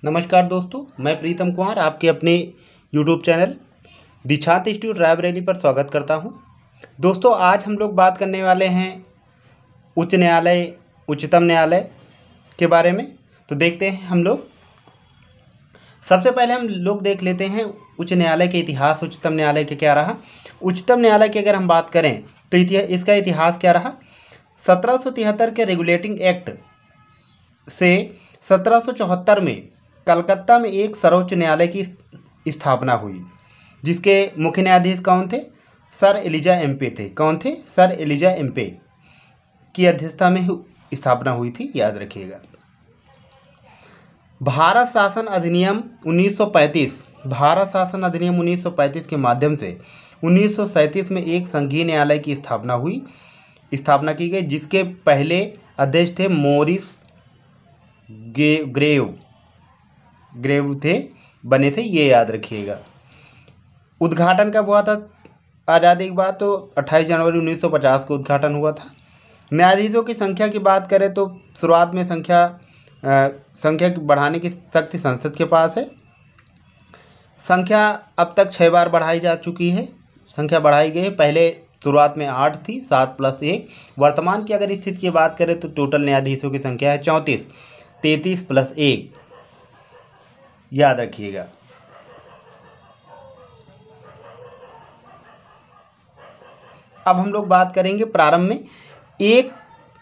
नमस्कार दोस्तों, मैं प्रीतम कुमार आपके अपने यूट्यूब चैनल दीक्षांत इंस्टीट्यूट रायबरेली पर स्वागत करता हूं। दोस्तों, आज हम लोग बात करने वाले हैं उच्च न्यायालय, उच्चतम न्यायालय के बारे में। तो देखते हैं हम लोग। सबसे पहले हम लोग देख लेते हैं उच्च न्यायालय के इतिहास। उच्चतम न्यायालय के क्या रहा। उच्चतम न्यायालय की अगर हम बात करें तो इसका इतिहास क्या रहा। 1773 के रेगुलेटिंग एक्ट से 1774 में कलकत्ता में एक सर्वोच्च न्यायालय की स्थापना हुई, जिसके मुख्य न्यायाधीश कौन थे? सर एलिजा एम्पे थे। कौन थे? सर एलिजा एम्पे की अध्यक्षता में स्थापना हुई थी, याद रखिएगा। भारत शासन अधिनियम 1935 भारत शासन अधिनियम 1935 के माध्यम से 1937 में एक संघीय न्यायालय की स्थापना की गई, जिसके पहले अध्यक्ष थे मोरिस ग्रेव बने थे, ये याद रखिएगा। उद्घाटन कब हुआ था आज़ादी के बाद? तो 28 जनवरी 1950 को उद्घाटन हुआ था। न्यायाधीशों की संख्या की बात करें तो शुरुआत में संख्या बढ़ाने की शक्ति संसद के पास है। संख्या अब तक 6 बार बढ़ाई जा चुकी है, संख्या बढ़ाई गई है। पहले शुरुआत में 8 थी, 7 + 1। वर्तमान की अगर स्थिति की बात करें तो टोटल न्यायाधीशों की संख्या है 34, 33 + 1, याद रखिएगा। अब हम लोग बात करेंगे प्रारंभ में एक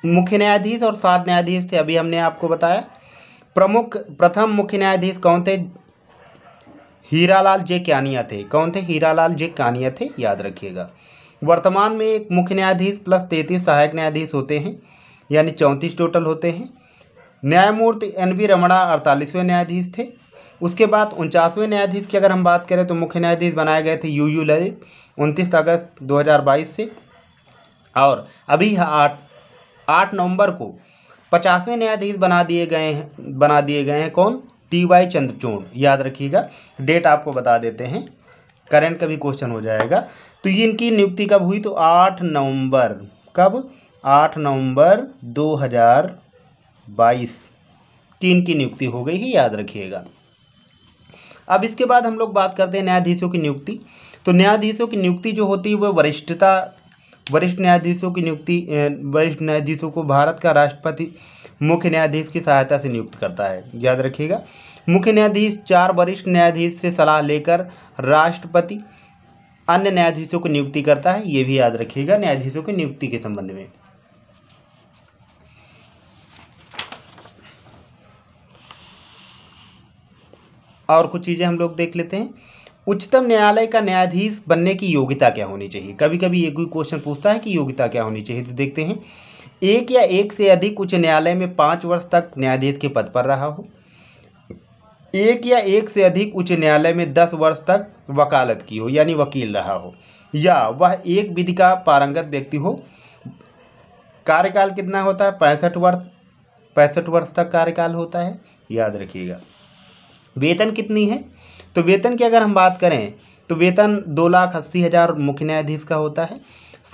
मुख्य न्यायाधीश और 7 न्यायाधीश थे, अभी हमने आपको बताया। प्रथम मुख्य न्यायाधीश कौन थे? हीरालाल जे कानिया थे। कौन थे? हीरालाल जे कानिया थे, याद रखिएगा। वर्तमान में एक मुख्य न्यायाधीश प्लस 33 सहायक न्यायाधीश होते हैं, यानी 34 टोटल होते हैं। न्यायमूर्ति NV रमणा 48वें न्यायाधीश थे। उसके बाद 49वें न्यायाधीश की अगर हम बात करें तो मुख्य न्यायाधीश बनाए गए थे UU ललित 29 अगस्त 2022 से। और अभी 8 नवंबर को 50वें न्यायाधीश बना दिए गए हैं। कौन? TY चंद्रचूड़, याद रखिएगा। डेट आपको बता देते हैं, करंट का भी क्वेश्चन हो जाएगा। तो ये इनकी नियुक्ति कब हुई? तो 8 नवंबर। कब? 8 नवंबर 2022 की इनकी नियुक्ति हो गई है, याद रखिएगा। अब इसके बाद हम लोग बात करते हैं न्यायाधीशों की नियुक्ति। तो न्यायाधीशों की नियुक्ति जो होती है वो वरिष्ठ न्यायाधीशों को भारत का राष्ट्रपति मुख्य न्यायाधीश की सहायता से नियुक्त करता है, याद रखिएगा। मुख्य न्यायाधीश 4 वरिष्ठ न्यायाधीश से सलाह लेकर राष्ट्रपति अन्य न्यायाधीशों की नियुक्ति करता है, ये भी याद रखिएगा न्यायाधीशों की नियुक्ति के संबंध में। और कुछ चीज़ें हम लोग देख लेते हैं। उच्चतम न्यायालय का न्यायाधीश बनने की योग्यता क्या होनी चाहिए? कभी कभी ये कोई क्वेश्चन पूछता है कि योग्यता क्या होनी चाहिए, तो देखते हैं। एक या एक से अधिक उच्च न्यायालय में 5 वर्ष तक न्यायाधीश के पद पर रहा हो। एक या एक से अधिक उच्च न्यायालय में 10 वर्ष तक वकालत की हो, यानी वकील रहा हो, या वह एक विधि का पारंगत व्यक्ति हो। कार्यकाल कितना होता है? 65 वर्ष तक कार्यकाल होता है, याद रखिएगा। वेतन कितनी है? तो वेतन की अगर हम बात करें तो वेतन 2,80,000 मुख्य न्यायाधीश का होता है।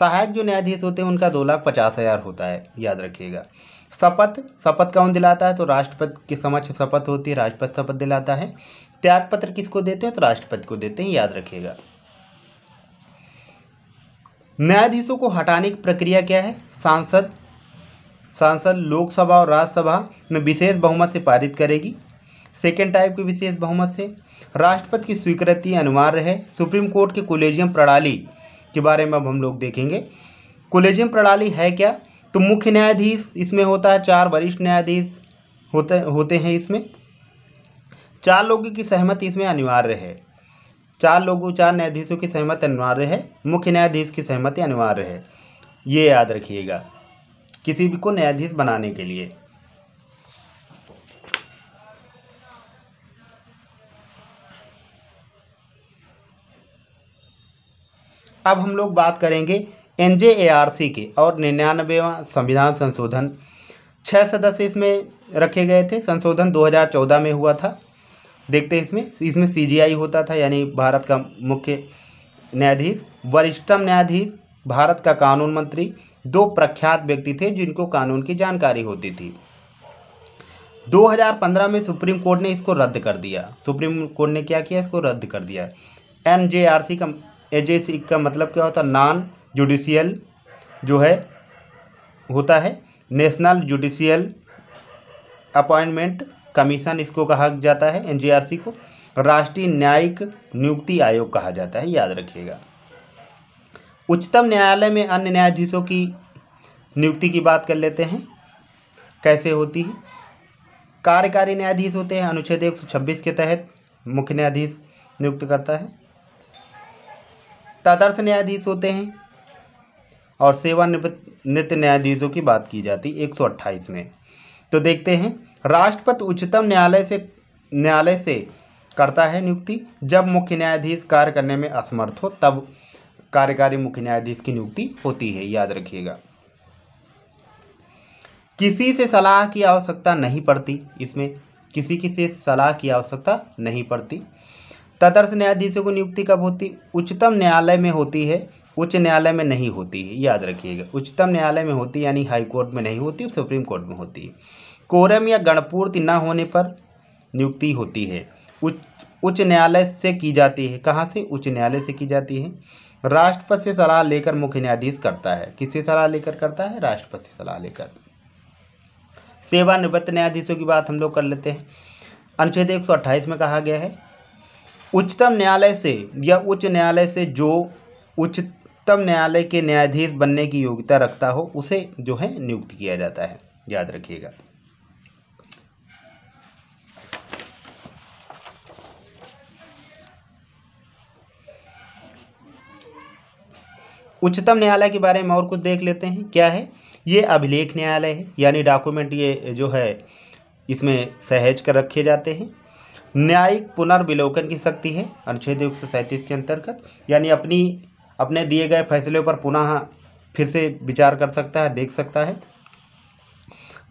सहायक जो न्यायाधीश होते हैं उनका 2,50,000 होता है, याद रखिएगा। शपथ कौन दिलाता है? तो राष्ट्रपति के समक्ष शपथ होती है, राष्ट्रपति शपथ दिलाता है। त्यागपत्र किसको देते हैं? तो राष्ट्रपति को देते हैं, याद रखिएगा। न्यायाधीशों को हटाने की प्रक्रिया क्या है? सांसद लोकसभा और राज्यसभा में विशेष बहुमत से पारित करेगी। सेकेंड टाइप के विशेष बहुमत से। राष्ट्रपति की स्वीकृति अनिवार्य है। सुप्रीम कोर्ट के कोलेजियम प्रणाली के बारे में अब हम लोग देखेंगे। कोलेजियम प्रणाली है क्या? तो मुख्य न्यायाधीश इसमें होता है, 4 वरिष्ठ न्यायाधीश होते हैं इसमें। 4 लोगों की सहमति इसमें अनिवार्य है। 4 न्यायाधीशों की सहमति अनिवार्य है, मुख्य न्यायाधीश की सहमति अनिवार्य है, ये याद रखिएगा किसी भी को न्यायाधीश बनाने के लिए। अब हम लोग बात करेंगे NJARC के और 99वां संविधान संशोधन। 6 सदस्य इसमें रखे गए थे। संशोधन 2014 में हुआ था। देखते हैं इसमें CJI होता था, यानी भारत का मुख्य न्यायाधीश। वरिष्ठतम न्यायाधीश भारत का कानून मंत्री, 2 प्रख्यात व्यक्ति थे जिनको कानून की जानकारी होती थी। 2015 में सुप्रीम कोर्ट ने इसको रद्द कर दिया। सुप्रीम कोर्ट ने क्या किया, इसको रद्द कर दिया। NJRC का एजेसी का मतलब क्या होता है, नॉन जुडिशियल जो है होता है, नेशनल जुडिशियल अपॉइंटमेंट कमीशन इसको कहा जाता है। NJRC को राष्ट्रीय न्यायिक नियुक्ति आयोग कहा जाता है, याद रखिएगा। उच्चतम न्यायालय में अन्य न्यायाधीशों की नियुक्ति की बात कर लेते हैं, कैसे होती है। कार्यकारी न्यायाधीश होते हैं, अनुच्छेद 126 के तहत मुख्य न्यायाधीश नियुक्त करता है। तदर्थ न्यायाधीश होते हैं और सेवानिवृत्त न्यायाधीशों की बात की जाती है 128 में। तो देखते हैं, राष्ट्रपति उच्चतम न्यायालय से करता है नियुक्ति। जब मुख्य न्यायाधीश कार्य करने में असमर्थ हो तब कार्यकारी मुख्य न्यायाधीश की नियुक्ति होती है, याद रखिएगा। किसी से सलाह की आवश्यकता नहीं पड़ती, इसमें किसी से सलाह की आवश्यकता नहीं पड़ती। तदर्थ न्यायाधीशों की नियुक्ति कब होती, उच्चतम न्यायालय में होती है, उच्च न्यायालय में नहीं होती है, याद रखिएगा। उच्चतम न्यायालय में होती यानी हाई कोर्ट में नहीं होती, सुप्रीम कोर्ट में होती है। कोरम या गणपूर्ति न होने पर नियुक्ति होती है, उच्च न्यायालय से की जाती है। कहाँ से, उच्च न्यायालय से की जाती है। राष्ट्रपति से सलाह लेकर मुख्य न्यायाधीश करता है। किससे सलाह लेकर करता है, राष्ट्रपति से सलाह लेकर। सेवानिवृत्त न्यायाधीशों की बात हम लोग कर लेते हैं। अनुच्छेद 128 में कहा गया है, उच्चतम न्यायालय से या उच्च न्यायालय से जो उच्चतम न्यायालय के न्यायाधीश बनने की योग्यता रखता हो उसे जो है नियुक्त किया जाता है, याद रखिएगा। उच्चतम न्यायालय के बारे में और कुछ देख लेते हैं, क्या है ये, अभिलेख न्यायालय है, यानी डॉक्यूमेंट ये जो है इसमें सहेज कर रखे जाते हैं। न्यायिक पुनर्विलोकन की शक्ति है अनुच्छेद 137 के अंतर्गत, यानी अपने दिए गए फैसले पर पुनः फिर से विचार कर सकता है, देख सकता है।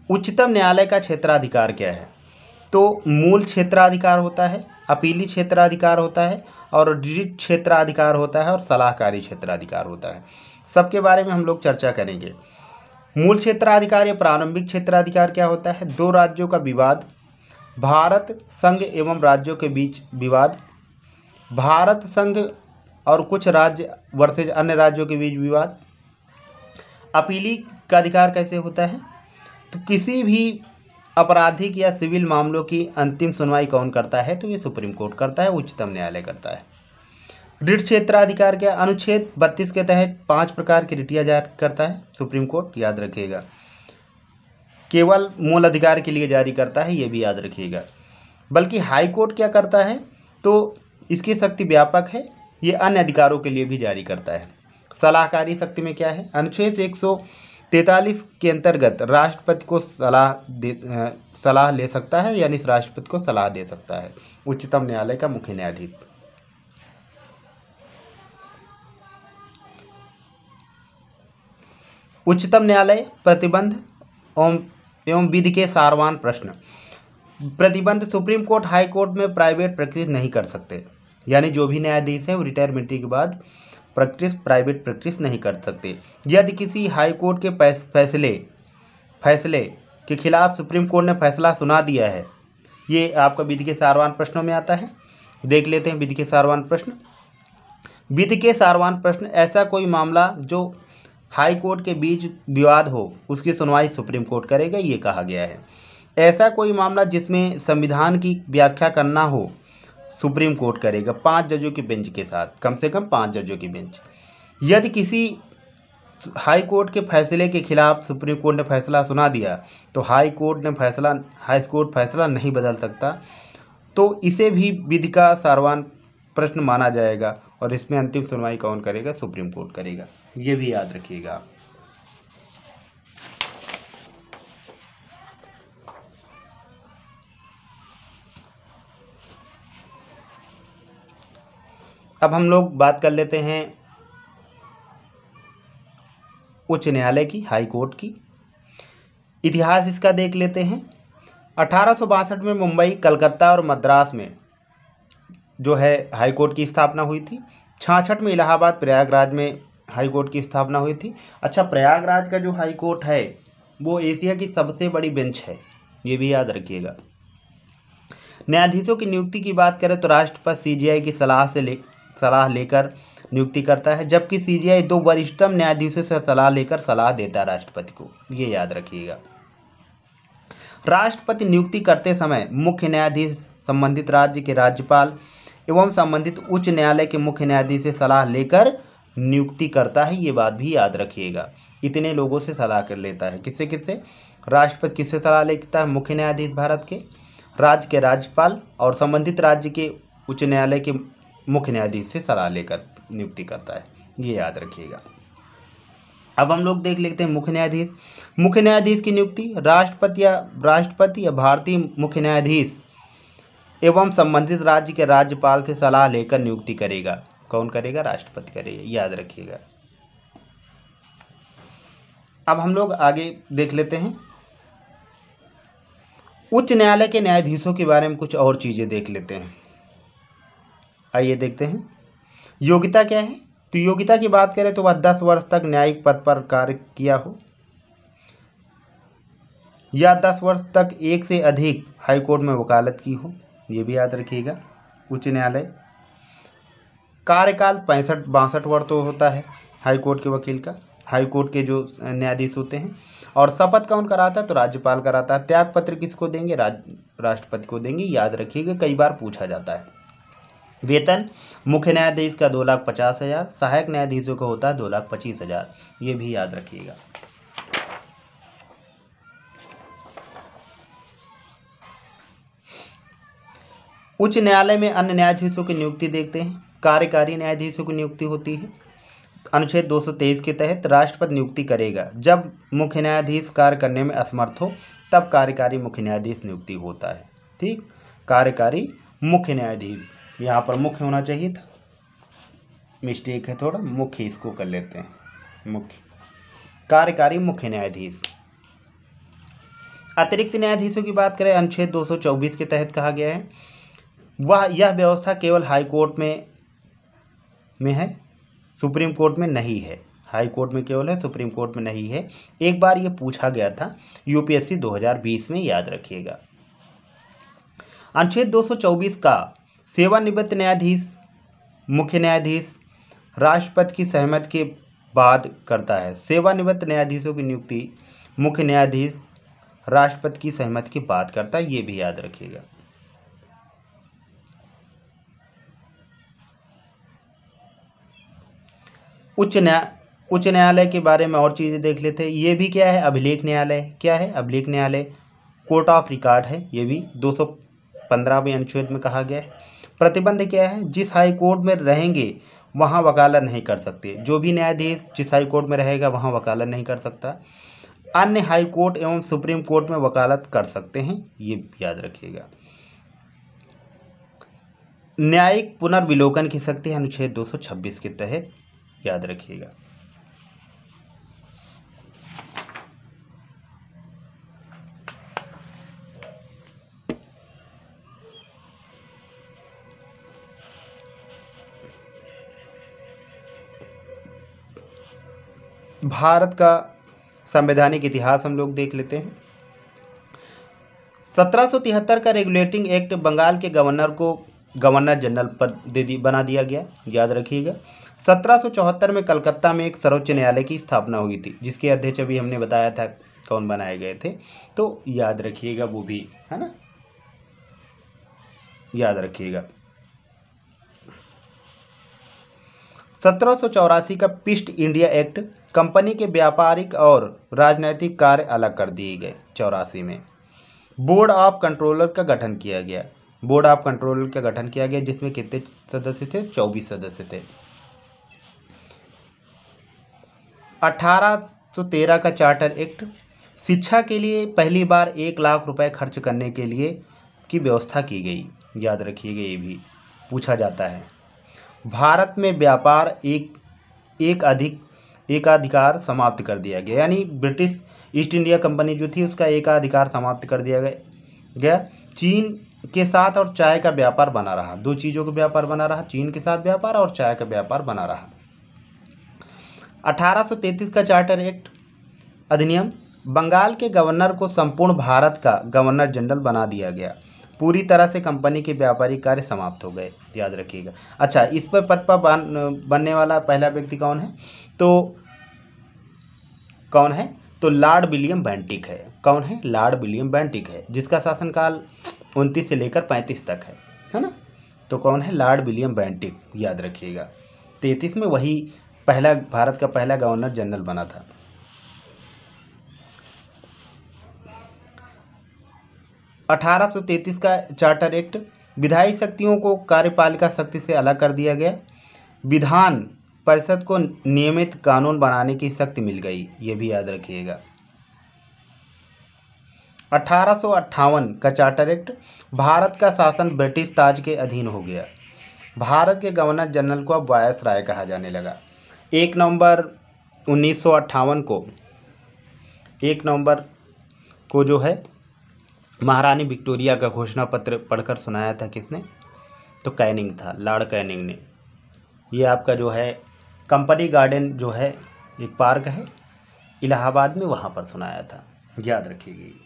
उच्चतम न्यायालय का क्षेत्राधिकार क्या है, तो मूल क्षेत्राधिकार होता है, अपीली क्षेत्राधिकार होता है और डिरिट क्षेत्राधिकार होता है और सलाहकारी क्षेत्राधिकार होता है। सबके बारे में हम लोग चर्चा करेंगे। मूल क्षेत्राधिकार या प्रारंभिक क्षेत्राधिकार क्या होता है, दो राज्यों का विवाद, भारत संघ एवं राज्यों के बीच विवाद, भारत संघ और कुछ राज्य वर्सेज अन्य राज्यों के बीच विवाद। अपीली का अधिकार कैसे होता है, तो किसी भी आपराधिक या सिविल मामलों की अंतिम सुनवाई कौन करता है, तो ये सुप्रीम कोर्ट करता है, उच्चतम न्यायालय करता है। रिट क्षेत्राधिकार क्या, अनुच्छेद 32 के तहत 5 प्रकार की रिटियां जारी करता है सुप्रीम कोर्ट, याद रखिएगा। केवल मूल अधिकार के लिए जारी करता है, ये भी याद रखिएगा। बल्कि हाई कोर्ट क्या करता है, तो इसकी शक्ति व्यापक है, ये अन्य अधिकारों के लिए भी जारी करता है। सलाहकारी शक्ति में क्या है, अनुच्छेद 143 के अंतर्गत राष्ट्रपति को सलाह ले सकता है, यानी राष्ट्रपति को सलाह दे सकता है उच्चतम न्यायालय का मुख्य न्यायाधीश। उच्चतम न्यायालय प्रतिबंध एवं विधि के सारवान प्रश्न। प्रतिबंध, सुप्रीम कोर्ट हाई कोर्ट में प्राइवेट प्रैक्टिस नहीं कर सकते, यानी जो भी न्यायाधीश है वो रिटायरमेंट के बाद प्राइवेट प्रैक्टिस नहीं कर सकते। यदि किसी हाई कोर्ट के फैसले के खिलाफ सुप्रीम कोर्ट ने फैसला सुना दिया है, ये आपका विधि के सारवान प्रश्नों में आता है। देख लेते हैं विधि के सारवान प्रश्न। विधि के सारवान प्रश्न, ऐसा कोई मामला जो हाई कोर्ट के बीच विवाद हो उसकी सुनवाई सुप्रीम कोर्ट करेगा, ये कहा गया है। ऐसा कोई मामला जिसमें संविधान की व्याख्या करना हो सुप्रीम कोर्ट करेगा, 5 जजों की बेंच के साथ, कम से कम 5 जजों की बेंच। यदि किसी हाई कोर्ट के फैसले के खिलाफ सुप्रीम कोर्ट ने फैसला सुना दिया तो हाई कोर्ट फैसला नहीं बदल सकता, तो इसे भी विधि का सारवान प्रश्न माना जाएगा और इसमें अंतिम सुनवाई कौन करेगा, सुप्रीम कोर्ट करेगा, ये भी याद रखिएगा। अब हम लोग बात कर लेते हैं उच्च न्यायालय की, हाई कोर्ट की। इतिहास इसका देख लेते हैं। 1862 में मुंबई, कलकत्ता और मद्रास में जो है हाई कोर्ट की स्थापना हुई थी। 66 में इलाहाबाद, प्रयागराज में हाई कोर्ट की स्थापना हुई थी। अच्छा, प्रयागराज का जो हाई कोर्ट है वो एशिया की सबसे बड़ी बेंच है, ये भी याद रखिएगा। न्यायाधीशों की नियुक्ति की बात करें तो राष्ट्रपति सीजीआई की सलाह लेकर नियुक्ति करता है, जबकि सीजीआई 2 वरिष्ठतम न्यायाधीशों से सलाह लेकर सलाह देता है राष्ट्रपति को, ये याद रखिएगा। राष्ट्रपति नियुक्ति करते समय मुख्य न्यायाधीश संबंधित राज्य के राज्यपाल एवं संबंधित उच्च न्यायालय के मुख्य न्यायाधीश से सलाह लेकर नियुक्ति करता है, ये बात भी याद रखिएगा। इतने लोगों से सलाह कर लेता है, किससे किससे? राष्ट्रपति किससे सलाह लेता है? मुख्य न्यायाधीश भारत के, राज्य के राज्यपाल और संबंधित राज्य के उच्च न्यायालय के मुख्य न्यायाधीश से सलाह लेकर नियुक्ति करता है, ये याद रखिएगा। अब हम लोग देख लेते हैं मुख्य न्यायाधीश। मुख्य न्यायाधीश की नियुक्ति राष्ट्रपति या भारतीय मुख्य न्यायाधीश एवं संबंधित राज्य के राज्यपाल से सलाह लेकर नियुक्ति करेगा। कौन करेगा? राष्ट्रपति करेगा, याद रखिएगा। अब हम लोग आगे देख लेते हैं उच्च न्यायालय के न्यायाधीशों के बारे में कुछ और चीज़ें देख लेते हैं। आइए देखते हैं योग्यता क्या है। तो योग्यता की बात करें तो वह 10 वर्ष तक न्यायिक पद पर कार्य किया हो या 10 वर्ष तक एक से अधिक हाईकोर्ट में वकालत की हो, ये भी याद रखिएगा। उच्च न्यायालय कार्यकाल 65-62 वर्ष तो होता है हाईकोर्ट के वकील का, हाईकोर्ट के जो न्यायाधीश होते हैं। और शपथ कौन कराता है? तो राज्यपाल कराता है। त्याग पत्र किसको देंगे? राष्ट्रपति को देंगे, याद रखिएगा, कई बार पूछा जाता है। वेतन मुख्य न्यायाधीश का 2,50,000, सहायक न्यायाधीशों का होता है 2,25,000, ये भी याद रखिएगा। उच्च न्यायालय में अन्य न्यायाधीशों की नियुक्ति देखते हैं। कार्यकारी न्यायाधीशों की नियुक्ति होती है। अनुच्छेद 223 के तहत राष्ट्रपति नियुक्ति करेगा। जब मुख्य न्यायाधीश कार्य करने में असमर्थ हो तब कार्यकारी मुख्य न्यायाधीश नियुक्ति होता है। ठीक, कार्यकारी मुख्य न्यायाधीश, यहाँ पर मुख्य होना चाहिए था, मिस्टेक है थोड़ा, मुख्य इसको कर लेते हैं, मुख्य कार्यकारी मुख्य न्यायाधीश। अतिरिक्त न्यायाधीशों की बात करें, अनुच्छेद 224 के तहत कहा गया है यह व्यवस्था केवल हाई कोर्ट में है, सुप्रीम कोर्ट में नहीं है। हाई कोर्ट में केवल है, सुप्रीम कोर्ट में नहीं है। एक बार ये पूछा गया था यूपीएससी 2020 में, याद रखिएगा। अनुच्छेद 224 का सेवानिवृत्त न्यायाधीश मुख्य न्यायाधीश राष्ट्रपति की सहमति के बाद करता है। सेवानिवृत्त न्यायाधीशों की नियुक्ति मुख्य न्यायाधीश राष्ट्रपति की सहमति के बाद करता है, ये भी याद रखिएगा। उच्च न्यायालय के बारे में और चीज़ें देख लेते हैं। ये भी क्या है? अभिलेख न्यायालय। क्या है? अभिलेख न्यायालय कोर्ट ऑफ रिकॉर्ड है, ये भी 215वें अनुच्छेद में कहा गया है। प्रतिबंध क्या है? जिस हाई कोर्ट में रहेंगे वहाँ वकालत नहीं कर सकते। जो भी न्यायाधीश जिस हाई कोर्ट में रहेगा वहाँ वकालत नहीं कर सकता। अन्य हाई कोर्ट एवं सुप्रीम कोर्ट में वकालत कर सकते हैं, ये याद रखिएगा। न्यायिक पुनर्विलोकन की शक्ति है अनुच्छेद 226 के तहत, याद रखिएगा। भारत का संवैधानिक इतिहास हम लोग देख लेते हैं। 1773 का रेगुलेटिंग एक्ट बंगाल के गवर्नर को गवर्नर जनरल पद बना दिया गया, याद रखिएगा। 1774 में कलकत्ता में एक सर्वोच्च न्यायालय की स्थापना हुई थी, जिसके अध्यक्ष अभी हमने बताया था कौन बनाए गए थे, तो याद रखिएगा, वो भी है ना, याद रखिएगा। 1784 का ईस्ट इंडिया एक्ट कंपनी के व्यापारिक और राजनैतिक कार्य अलग कर दिए गए। 84 में बोर्ड ऑफ कंट्रोलर का गठन किया गया। बोर्ड ऑफ कंट्रोलर का गठन किया गया, जिसमें कितने सदस्य थे? 24 सदस्य थे। 1813 का चार्टर एक्ट शिक्षा के लिए पहली बार 1 लाख रुपए खर्च करने के लिए की व्यवस्था की गई, याद रखिएगा, ये भी पूछा जाता है। भारत में व्यापार एकाधिकार समाप्त कर दिया गया, यानी ब्रिटिश ईस्ट इंडिया कंपनी जो थी उसका एकाधिकार समाप्त कर दिया गया। चीन के साथ और चाय का व्यापार बना रहा, 2 चीज़ों का व्यापार बना रहा, चीन के साथ व्यापार और चाय का व्यापार बना रहा। 1833 का चार्टर एक्ट अधिनियम बंगाल के गवर्नर को संपूर्ण भारत का गवर्नर जनरल बना दिया गया। पूरी तरह से कंपनी के व्यापारिक कार्य समाप्त हो गए, याद रखिएगा। अच्छा, इस पर पद पर बनने वाला पहला व्यक्ति कौन है? तो लॉर्ड विलियम बेंटिक है। कौन है? लॉर्ड विलियम बेंटिक है, जिसका शासनकाल 29 से लेकर 35 तक है ना। तो कौन है? लॉर्ड विलियम बेंटिक, याद रखिएगा। 33 में वही भारत का पहला गवर्नर जनरल बना था। 1833 का चार्टर एक्ट, विधायी शक्तियों को कार्यपालिका शक्ति से अलग कर दिया गया। विधान परिषद को नियमित कानून बनाने की शक्ति मिल गई, ये भी याद रखिएगा। 1858 का चार्टर एक्ट, भारत का शासन ब्रिटिश ताज के अधीन हो गया। भारत के गवर्नर जनरल को अब वायसराय कहा जाने लगा। 1 नवंबर 1958 को जो है महारानी विक्टोरिया का घोषणा पत्र पढ़कर सुनाया था किसने? तो कैनिंग था, लॉर्ड कैनिंग ने। ये आपका जो है कंपनी गार्डन जो है एक पार्क है इलाहाबाद में, वहाँ पर सुनाया था, याद रखिएगा।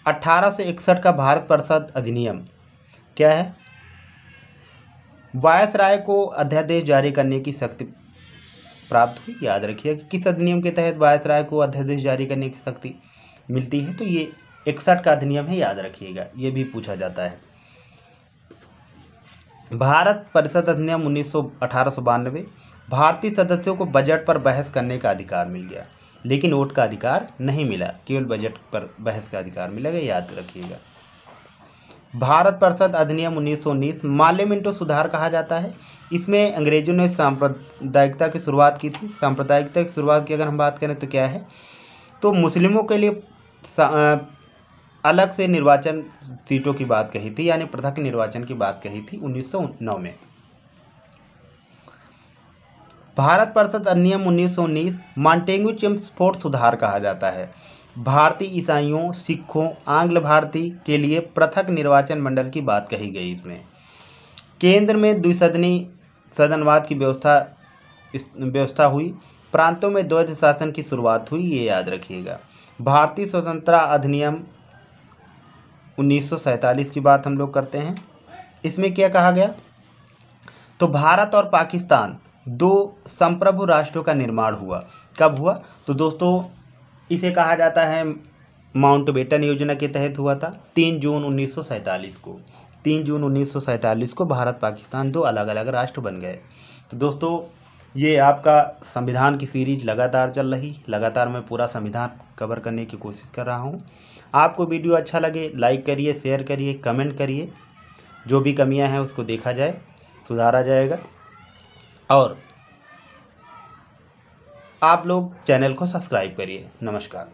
1861 का भारत परिषद अधिनियम क्या है? वायसराय को अध्यादेश जारी करने की शक्ति प्राप्त हुई, याद रखिए। किस अधिनियम के तहत वायसराय को अध्यादेश जारी करने की शक्ति मिलती है? तो ये 61 का अधिनियम है, याद रखिएगा, ये भी पूछा जाता है। भारत परिषद अधिनियम 1892, भारतीय सदस्यों को बजट पर बहस करने का अधिकार मिल गया, लेकिन वोट का अधिकार नहीं मिला, केवल बजट पर बहस का अधिकार मिलेगा, याद रखिएगा। भारत परिषद अधिनियम 1919 माल्य मिंटो सुधार कहा जाता है। इसमें अंग्रेजों ने सांप्रदायिकता की शुरुआत की थी। सांप्रदायिकता की शुरुआत की अगर हम बात करें तो क्या है? तो मुस्लिमों के लिए अलग से निर्वाचन सीटों की बात कही थी, यानी पृथक निर्वाचन की बात कही थी 1909 में। भारत परिषद अधिनियम 1919 मॉन्टेग्यू चेम्सफोर्ड सुधार कहा जाता है। भारतीय ईसाइयों, सिखों, आंग्ल भारतीय के लिए पृथक निर्वाचन मंडल की बात कही गई। इसमें केंद्र में द्विसदनी सदनवाद की व्यवस्था हुई। प्रांतों में द्वैध शासन की शुरुआत हुई, ये याद रखिएगा। भारतीय स्वतंत्रता अधिनियम 1947 की बात हम लोग करते हैं। इसमें क्या कहा गया? तो भारत और पाकिस्तान दो संप्रभु राष्ट्रों का निर्माण हुआ। कब हुआ? तो दोस्तों इसे कहा जाता है माउंटबेटन योजना के तहत हुआ था 3 जून 1947 को। 3 जून 1947 को भारत पाकिस्तान दो अलग अलग राष्ट्र बन गए। तो दोस्तों ये आपका संविधान की सीरीज लगातार चल रही, लगातार मैं पूरा संविधान कवर करने की कोशिश कर रहा हूँ। आपको वीडियो अच्छा लगे लाइक करिए, शेयर करिए, कमेंट करिए। जो भी कमियां हैं उसको देखा जाए, सुधारा जाएगा। और आप लोग चैनल को सब्सक्राइब करिए। नमस्कार।